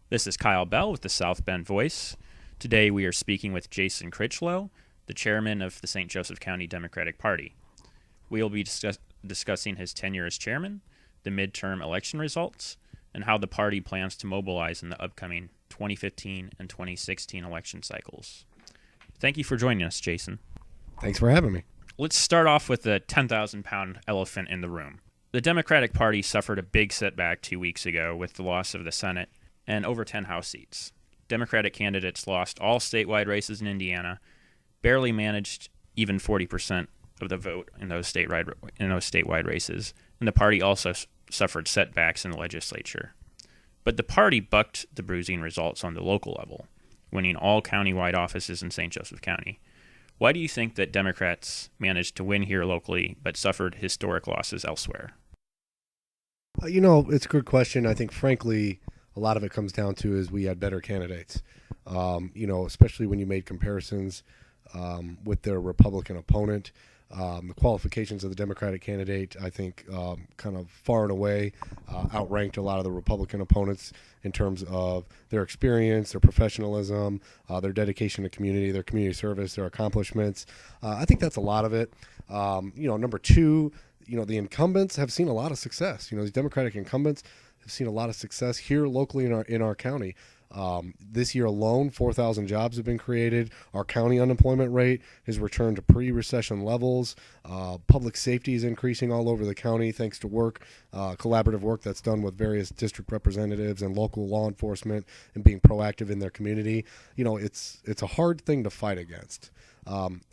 This is Kyle Bell with the South Bend Voice. Today we are speaking with Jason Critchlow, the chairman of the St. Joseph County Democratic Party. We will be discussing his tenure as chairman, the midterm election results, and how the party plans to mobilize in the upcoming 2015 and 2016 election cycles. Thank you for joining us, Jason. Thanks for having me. Let's start off with the 10,000-pound elephant in the room. The Democratic Party suffered a big setback 2 weeks ago with the loss of the Senate and over 10 House seats. Democratic candidates lost all statewide races in Indiana, barely managed even 40% of the vote in those statewide races, and the party also suffered setbacks in the legislature. But the party bucked the bruising results on the local level, winning all countywide offices in St. Joseph County. Why do you think that Democrats managed to win here locally but suffered historic losses elsewhere? It's a good question. I think, frankly, a lot of it comes down to is we had better candidates, especially when you made comparisons with their Republican opponent. The qualifications of the Democratic candidate, I think, kind of far and away outranked a lot of the Republican opponents in terms of their experience, their professionalism, their dedication to community, their community service, their accomplishments. I think that's a lot of it. Number two, the incumbents have seen a lot of success. These Democratic incumbents have seen a lot of success here locally in our county. This year alone, 4,000 jobs have been created. Our county unemployment rate has returned to pre-recession levels. Public safety is increasing all over the county thanks to collaborative work that's done with various district representatives and local law enforcement and being proactive in their community. It's a hard thing to fight against.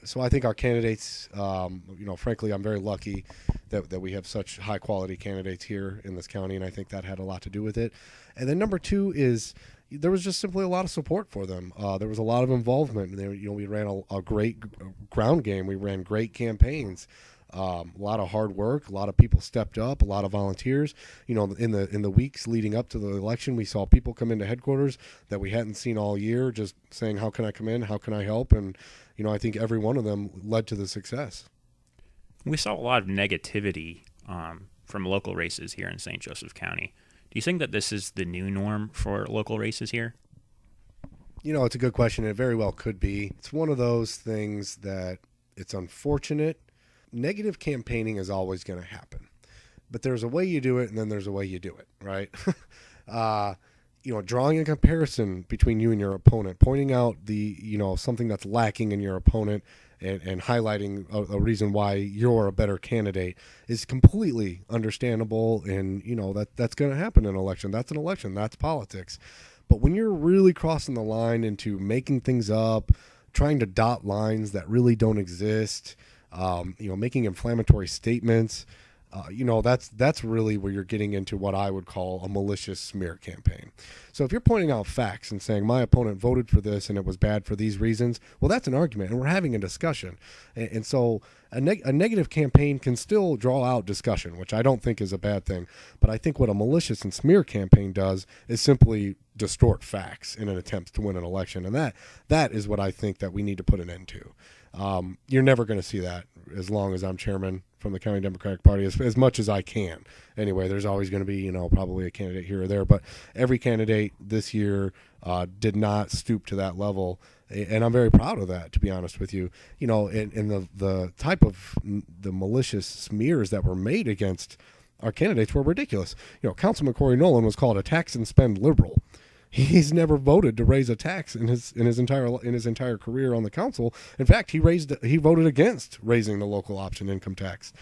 So I think our candidates, frankly, I'm very lucky that we have such high quality candidates here in this county, and I think that had a lot to do with it. And then number two is there was just simply a lot of support for them. There was a lot of involvement. We ran a great ground game. We ran great campaigns. A lot of hard work. A lot of people stepped up. A lot of volunteers. In the weeks leading up to the election, we saw people come into headquarters that we hadn't seen all year, just saying, "How can I come in? How can I help?" And I think every one of them led to the success. We saw a lot of negativity from local races here in St. Joseph County. Do you think that this is the new norm for local races here? It's a good question. It very well could be. It's one of those things that it's unfortunate. Negative campaigning is always going to happen. But there's a way you do it, and then there's a way you do it, right? Drawing a comparison between you and your opponent, pointing out something that's lacking in your opponent and highlighting a reason why you're a better candidate is completely understandable. And, that's going to happen in an election. That's an election. That's politics. But when you're really crossing the line into making things up, trying to dot lines that really don't exist, making inflammatory statements, that's really where you're getting into what I would call a malicious smear campaign. So if you're pointing out facts and saying my opponent voted for this and it was bad for these reasons, well, that's an argument, and we're having a discussion. And so a negative campaign can still draw out discussion, which I don't think is a bad thing. But I think what a malicious and smear campaign does is simply distort facts in an attempt to win an election. And that is what I think that we need to put an end to. You're never going to see that as long as I'm chairman from the County Democratic Party, as much as I can. Anyway, there's always going to be, probably a candidate here or there, but every candidate this year did not stoop to that level, and I'm very proud of that, to be honest with you. And the type of the malicious smears that were made against our candidates were ridiculous. Councilman Corey Nolan was called a tax and spend liberal. He's never voted to raise a tax in his entire career on the council. In fact, he voted against raising the local option income tax.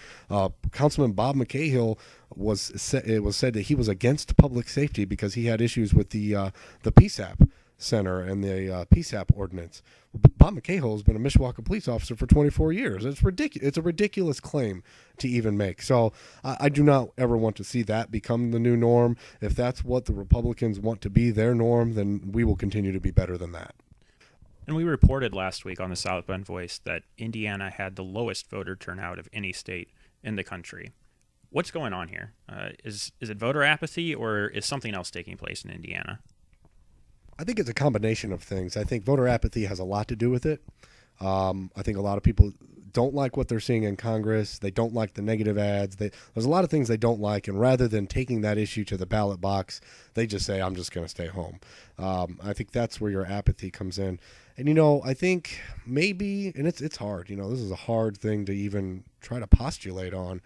Councilman Bob McCahill it was said that he was against public safety because he had issues with the PSAP center and the PSAP ordinance. Bob McCahill has been a Mishawaka police officer for 24 years. It's ridiculous. It's a ridiculous claim to even make. So I do not ever want to see that become the new norm. If that's what the Republicans want to be their norm, then we will continue to be better than that. And we reported last week on the South Bend Voice that Indiana had the lowest voter turnout of any state in the country. What's going on here? Is it voter apathy, or is something else taking place in Indiana? I think it's a combination of things. I think voter apathy has a lot to do with it. I think a lot of people don't like what they're seeing in Congress. They don't like the negative ads. There's a lot of things they don't like, and rather than taking that issue to the ballot box, they just say, I'm just going to stay home. I think that's where your apathy comes in. And, I think maybe, and it's hard, this is a hard thing to even try to postulate on,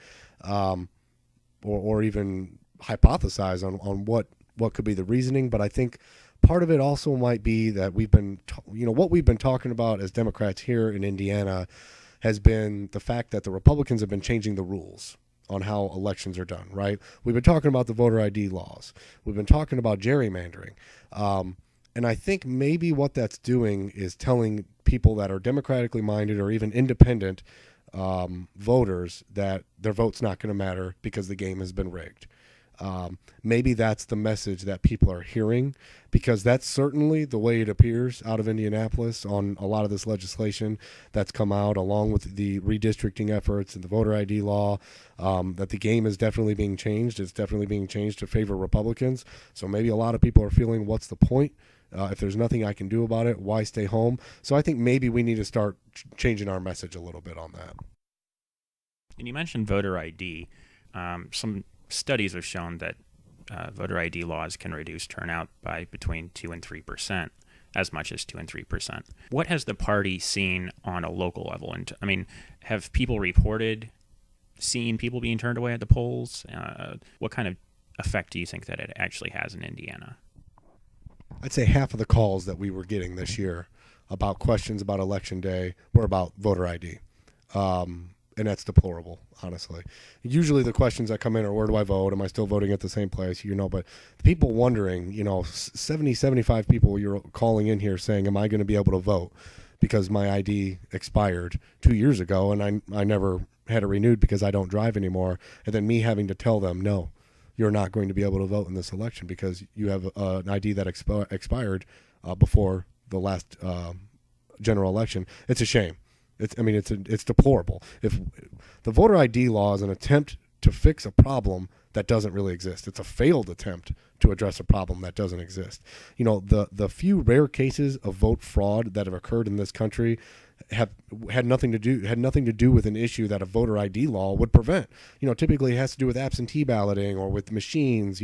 or even hypothesize on what could be the reasoning. But I think part of it also might be that what we've been talking about as Democrats here in Indiana has been the fact that the Republicans have been changing the rules on how elections are done, right? We've been talking about the voter ID laws. We've been talking about gerrymandering. And I think maybe what that's doing is telling people that are democratically minded or even independent voters that their vote's not going to matter because the game has been rigged. Maybe that's the message that people are hearing, because that's certainly the way it appears out of Indianapolis on a lot of this legislation that's come out, along with the redistricting efforts and the voter ID law, that the game is definitely being changed. It's definitely being changed to favor Republicans. So maybe a lot of people are feeling, what's the point? If there's nothing I can do about it, why stay home? So I think maybe we need to start changing our message a little bit on that. And you mentioned voter ID. Some studies have shown that voter ID laws can reduce turnout by between 2 and 3%, as much as 2 and 3%. What has the party seen on a local level? And have people reported seeing people being turned away at the polls? What kind of effect do you think that it actually has in Indiana? I'd say half of the calls that we were getting this year about questions about Election Day were about voter ID. And that's deplorable, honestly. Usually the questions that come in are, where do I vote? Am I still voting at the same place? But the people wondering, 70, 75 people you're calling in here saying, am I going to be able to vote because my ID expired 2 years ago and I never had it renewed because I don't drive anymore. And then me having to tell them, no, you're not going to be able to vote in this election because you have an ID that expired before the last general election. It's a shame. It's deplorable. If the voter ID law is an attempt to fix a problem that doesn't really exist, it's a failed attempt to address a problem that doesn't exist. The few rare cases of vote fraud that have occurred in this country have had nothing to do with an issue that a voter ID law would prevent. Typically it has to do with absentee balloting or with machines.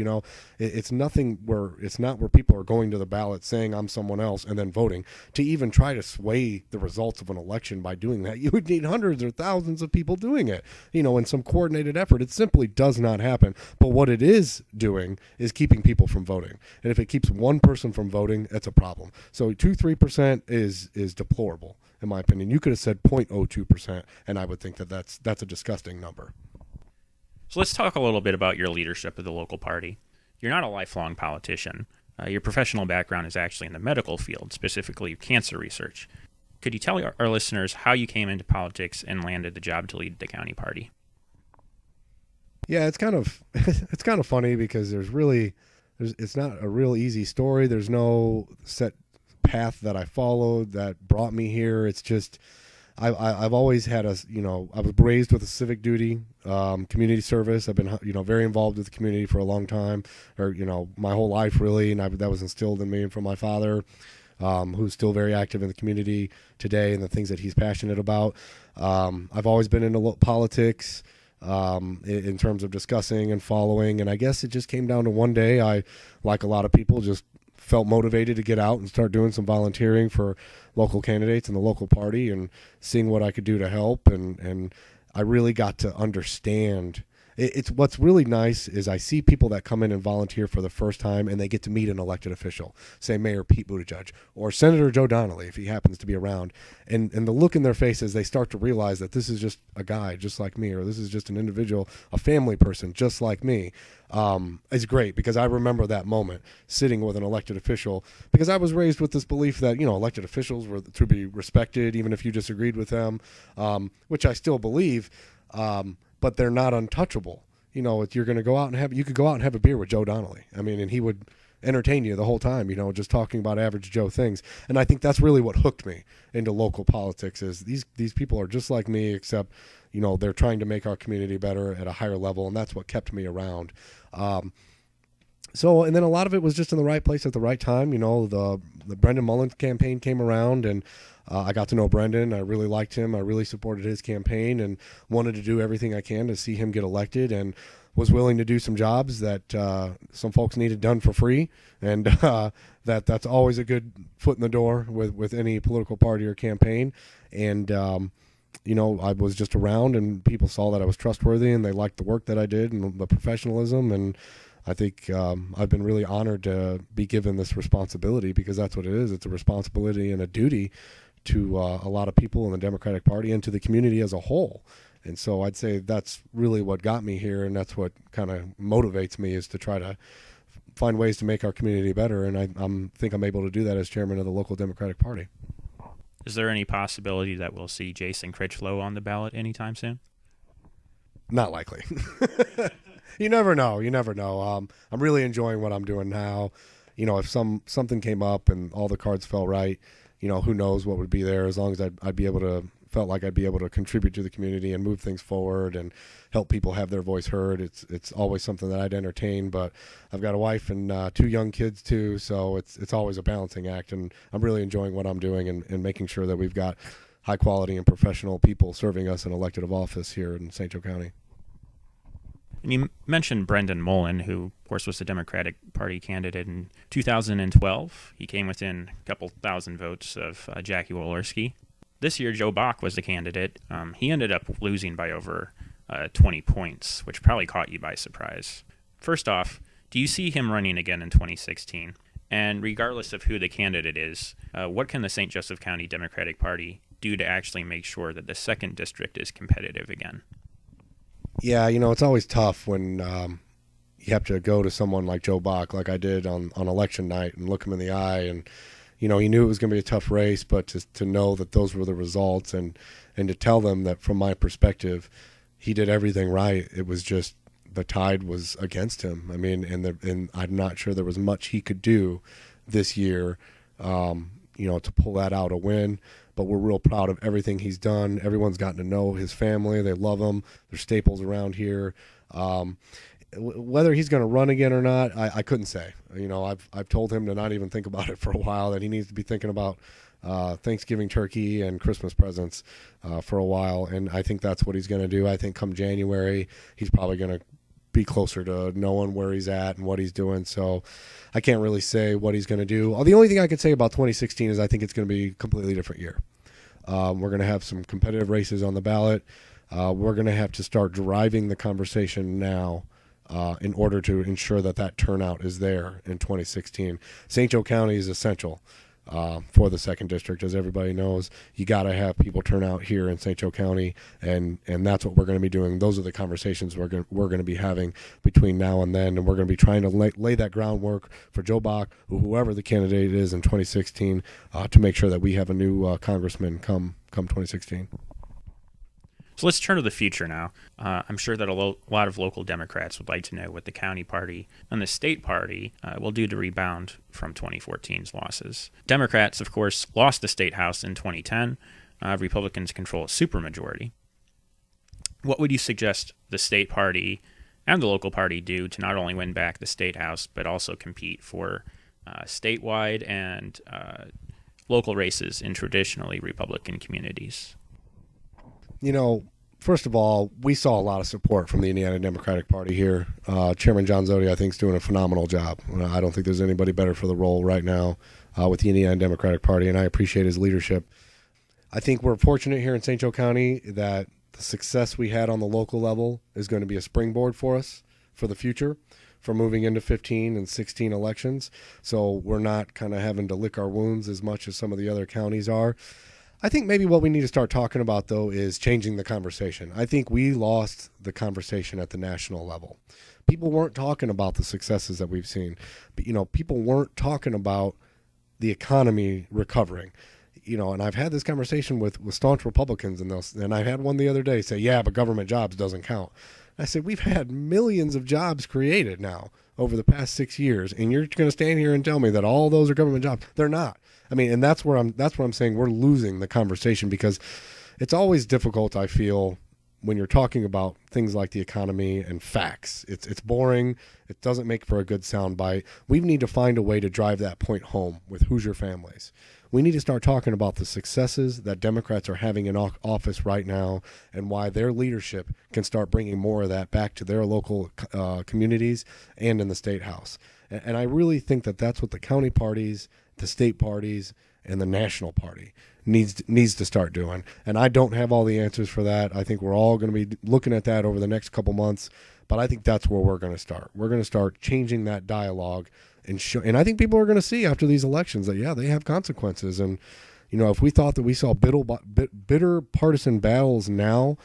It's not where people are going to the ballot saying I'm someone else and then voting. To even try to sway the results of an election by doing that, you would need hundreds or thousands of people doing it. In some coordinated effort. It simply does not happen. But what it is doing is keeping people from voting. And if it keeps one person from voting, that's a problem. So 2-3% is deplorable. In my opinion, you could have said 0.02%, and I would think that's a disgusting number. So let's talk a little bit about your leadership of the local party. You're not a lifelong politician. Your professional background is actually in the medical field, specifically cancer research. Could you tell our listeners how you came into politics and landed the job to lead the county party? Yeah, it's kind of funny because it's not a real easy story. There's no set path that I followed that brought me here. It's just I've always had I was raised with a civic duty, community service. I've been very involved with the community for a long time, or my whole life really, and that was instilled in me from my father, who's still very active in the community today and the things that he's passionate about. I've always been into politics in terms of discussing and following, and I guess it just came down to one day I, like a lot of people, just felt motivated to get out and start doing some volunteering for local candidates in the local party and seeing what I could do to help. And I really got to understand. It's what's really nice is I see people that come in and volunteer for the first time and they get to meet an elected official, say Mayor Pete Buttigieg or Senator Joe Donnelly if he happens to be around, and the look in their faces, they start to realize that this is just a guy just like me, or this is just an individual, a family person just like me. It's great because I remember that moment sitting with an elected official, because I was raised with this belief that elected officials were to be respected even if you disagreed with them, which I still believe. But they're not untouchable. You're going to go out and you could go out and have a beer with Joe Donnelly. And he would entertain you the whole time, just talking about average Joe things. And I think that's really what hooked me into local politics is these people are just like me, except, they're trying to make our community better at a higher level. And that's what kept me around. And then a lot of it was just in the right place at the right time. The the Brendan Mullins campaign came around, and I got to know Brendan. I really liked him. I really supported his campaign and wanted to do everything I can to see him get elected, and was willing to do some jobs that some folks needed done for free. And that's always a good foot in the door with any political party or campaign. And, I was just around, and people saw that I was trustworthy, and they liked the work that I did and the professionalism. And I think I've been really honored to be given this responsibility, because that's what it is. It's a responsibility and a duty to a lot of people in the Democratic Party and to the community as a whole. And so I'd say that's really what got me here, and that's what kind of motivates me, is to try to find ways to make our community better. And I think I'm able to do that as chairman of the local Democratic Party. Is there any possibility that we'll see Jason Critchlow on the ballot anytime soon? Not likely. You never know. I'm really enjoying what I'm doing now. If something came up and all the cards fell right, who knows what would be there, as long as felt like I'd be able to contribute to the community and move things forward and help people have their voice heard. It's always something that I'd entertain, but I've got a wife and 2 young kids too, so it's always a balancing act, and I'm really enjoying what I'm doing and making sure that we've got high quality and professional people serving us in elected office here in St. Joe County. And you mentioned Brendan Mullen, who, of course, was the Democratic Party candidate in 2012. He came within a couple thousand votes of Jackie Walorski. This year, Joe Bach was the candidate. He ended up losing by over 20 points, which probably caught you by surprise. First off, do you see him running again in 2016? And regardless of who the candidate is, what can the St. Joseph County Democratic Party do to actually make sure that the 2nd District is competitive again? Yeah, it's always tough when you have to go to someone like Joe Bach, like I did on election night, and look him in the eye. And he knew it was going to be a tough race, but to know that those were the results, and to tell them that from my perspective, he did everything right. It was just the tide was against him. I mean, and I'm not sure there was much he could do this year, to pull that out a win. But we're real proud of everything he's done. Everyone's gotten to know his family. They love him. They're staples around here. Whether he's going to run again or not, I couldn't say. I've told him to not even think about it for a while, that he needs to be thinking about Thanksgiving turkey and Christmas presents for a while, and I think that's what he's going to do. I think come January, he's probably going to be closer to knowing where he's at and what he's doing. So I can't really say what he's going to do. The only thing I could say about 2016 is I think it's going to be a completely different year. We're going to have some competitive races on the ballot. We're going to have to start driving the conversation now in order to ensure that turnout is there in 2016. St. Joe County is essential for the 2nd District. As everybody knows, you got to have people turn out here in St. Joe County, and that's what we're going to be doing. Those are the conversations we're going to be having between now and then, and we're going to be trying to lay that groundwork for Joe Bach, whoever the candidate is in 2016, to make sure that we have a new congressman come 2016. So let's turn to the future now. I'm sure that a lot of local Democrats would like to know what the county party and the state party will do to rebound from 2014's losses. Democrats, of course, lost the state house in 2010. Republicans control a supermajority. What would you suggest the state party and the local party do to not only win back the state house, but also compete for statewide and local races in traditionally Republican communities? First of all, we saw a lot of support from the Indiana Democratic Party here. Chairman John Zodi, I think, is doing a phenomenal job. I don't think there's anybody better for the role right now with the Indiana Democratic Party, and I appreciate his leadership. I think we're fortunate here in St. Joe County that the success we had on the local level is going to be a springboard for us for the future, for moving into 15 and 16 elections. So we're not kind of having to lick our wounds as much as some of the other counties are. I think maybe what we need to start talking about, though, is changing the conversation. I think we lost the conversation at the national level. People weren't talking about the successes that we've seen. But, people weren't talking about the economy recovering. And I've had this conversation with staunch Republicans, and I had one the other day say, yeah, but government jobs doesn't count. I said, we've had millions of jobs created now over the past 6 years, and you're going to stand here and tell me that all those are government jobs. They're not. I mean, and that's where I'm saying we're losing the conversation, because it's always difficult, I feel, when you're talking about things like the economy and facts. It's boring. It doesn't make for a good soundbite. We need to find a way to drive that point home with Hoosier families. We need to start talking about the successes that Democrats are having in office right now and why their leadership can start bringing more of that back to their local communities and in the state house. And I really think that that's what the county parties, the state parties, and the national party needs to start doing. And I don't have all the answers for that. I think we're all going to be looking at that over the next couple months. But I think that's where we're going to start. We're going to start changing that dialogue. And I think people are going to see after these elections that, yeah, they have consequences. And, if we thought that we saw bitter partisan battles now,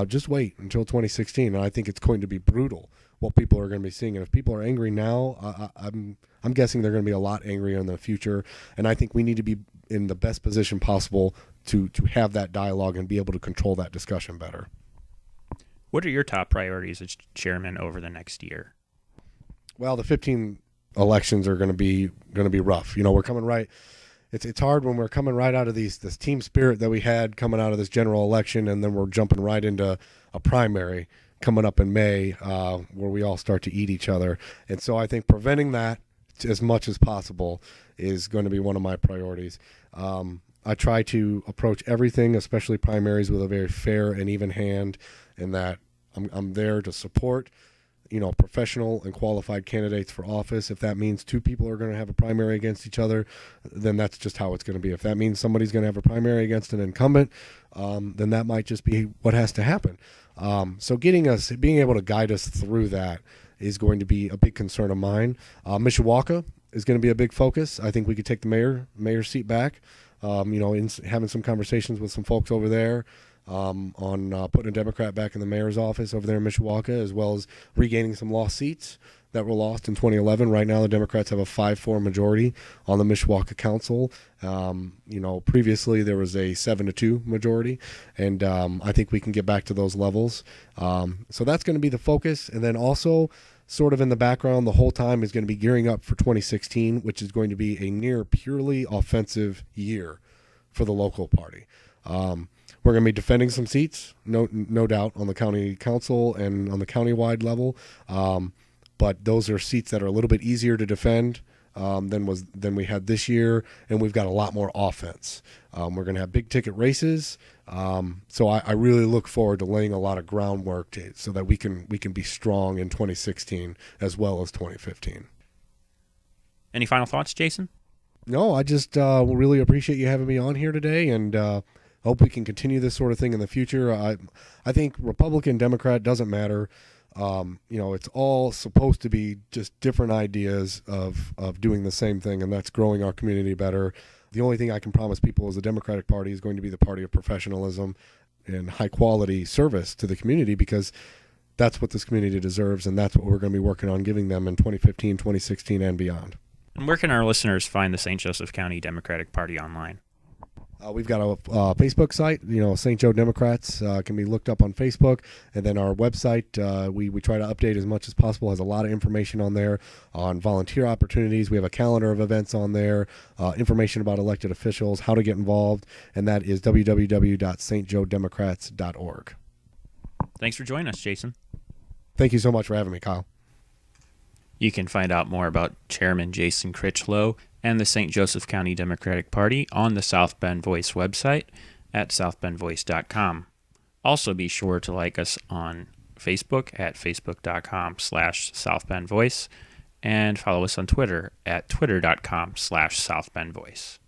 just wait until 2016. And I think it's going to be brutal what people are going to be seeing. And if people are angry now, I'm guessing they're going to be a lot angrier in the future. And I think we need to be in the best position possible to have that dialogue and be able to control that discussion better. What are your top priorities as chairman over the next year? Well, the 15 elections are going to be rough. We're coming right. It's hard when we're coming right out of this team spirit that we had coming out of this general election, and then we're jumping right into a primary coming up in May, where we all start to eat each other. And so I think preventing that as much as possible is going to be one of my priorities. I try to approach everything, especially primaries, with a very fair and even hand, in that I'm there to support, professional and qualified candidates for office. If that means two people are going to have a primary against each other, then that's just how it's going to be. If that means somebody's going to have a primary against an incumbent, then that might just be what has to happen. So being able to guide us through that is going to be a big concern of mine. Mishawaka is going to be a big focus. I think we could take the mayor's seat back. In having some conversations with some folks over there on putting a Democrat back in the mayor's office over there in Mishawaka, as well as regaining some lost seats that were lost in 2011. Right now, the Democrats have a 5-4 majority on the Mishawaka Council. Previously there was a 7-2 majority, and I think we can get back to those levels. So that's going to be the focus. And then also, sort of in the background the whole time, is going to be gearing up for 2016, which is going to be a near purely offensive year for the local party. We're going to be defending some seats, no doubt, on the county council and on the countywide level. But those are seats that are a little bit easier to defend than we had this year, and we've got a lot more offense. We're going to have big ticket races, so I really look forward to laying a lot of groundwork so that we can be strong in 2016 as well as 2015. Any final thoughts, Jason? No, I just really appreciate you having me on here today, and hope we can continue this sort of thing in the future. I think Republican, Democrat, doesn't matter. It's all supposed to be just different ideas of doing the same thing, and that's growing our community better. The only thing I can promise people is the Democratic Party is going to be the party of professionalism and high quality service to the community, because that's what this community deserves, and that's what we're going to be working on giving them in 2015, 2016, and beyond. And where can our listeners find the St. Joseph County Democratic Party online? We've got a Facebook site, St. Joe Democrats can be looked up on Facebook. And then our website, we try to update as much as possible, has a lot of information on there on volunteer opportunities. We have a calendar of events on there, information about elected officials, how to get involved, and that is www.stjoedemocrats.org. Thanks for joining us, Jason. Thank you so much for having me, Kyle. You can find out more about Chairman Jason Critchlow and the St. Joseph County Democratic Party on the South Bend Voice website at southbendvoice.com. Also be sure to like us on Facebook at facebook.com/southbendvoice and follow us on Twitter at twitter.com/southbendvoice.